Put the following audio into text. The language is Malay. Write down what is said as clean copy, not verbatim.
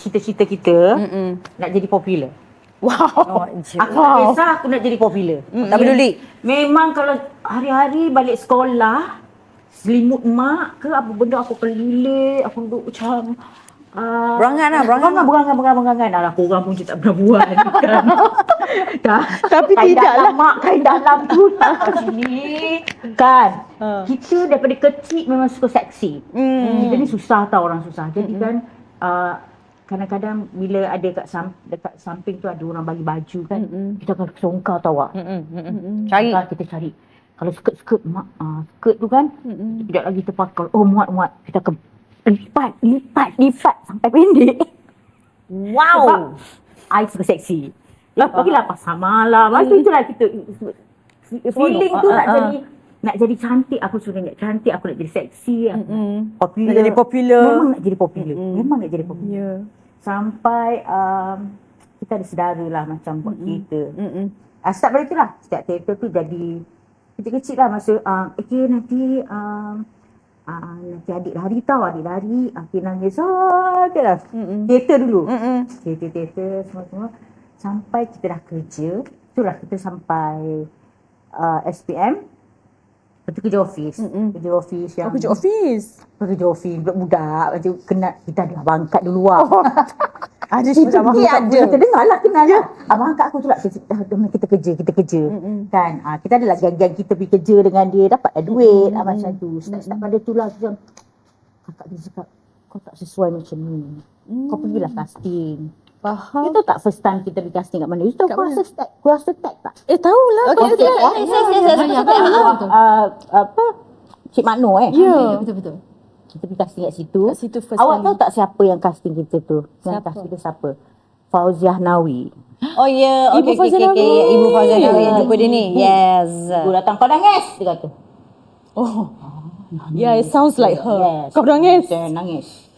cita-cita kita nak jadi popular. Wow. Aku tak kisah aku nak jadi popular. Tak peduli. Memang kalau hari-hari balik sekolah, selimut mak ke apa benda aku keliling, aku duduk macam berangan. Alah, korang pun tak pernah buat kan. Tapi kain tidaklah. dalam mak, kain dalam tu tak kat sini. Kan? Kita daripada kecil memang suka seksi. Kita ni susah tau, orang susah. Jadi kan, kadang-kadang bila ada dekat samping tu ada orang bagi baju kan, kita akan songkar tau awak. Cari. Kita cari. Kalau skirt mak, skirt tu kan, tidak lagi terpakai. Oh muat. Kita akan lipat sampai pendek. Wow. Sebab I suka seksi. Bagilah pasal malam. Masa itulah kita feeling tu nak jadi cantik. Aku sudah nak cantik, aku nak jadi seksi. Popular. Nak jadi popular. Memang nak jadi popular. Memang nak jadi popular. Yeah. Sampai kita ada saudara lah macam buat teater. Start dari tu lah. Setiap teater tu jadi kecil-kecil lah masa okay nanti nanti adik lari akhir nangis okay lah. Teater dulu. Teater semua sampai kita dah kerja. Itulah kita sampai SPM. Lepas tu kerja office. Kerja office yang Kerja office. budak-budak macam kenal kita ada abang angkat dulu lah. Ada Kita abang angkat je. Kita dengar lah, kenal lah. Abang angkat aku tu lah, kita kerja. Kan, kita adalah geng-geng kita pergi kerja dengan dia, dapat duit macam tu. Start pada tu lah, macam kakak dia cakap, kau tak sesuai macam ni. Kau pergilah casting. Faham. You tahu tak first time kita pergi casting kat mana? You tahu kuasa tag tak? Tahulah. Apa? Cik Makno Ya. Betul. Kita pergi casting kat situ. Kat situ first Awak kali. tahu tak siapa yang casting kita tu? Yang casting kita siapa? Fauziah Nawi. Oh ya. Ibu Fauzia Nawi. Ibu Fauzia Nawi yang jumpa dia ni. Yes. Ibu datang, kau nangis, dia kata. Oh. Yeah, it sounds like her. Yes. Kau nangis. Saya nangis.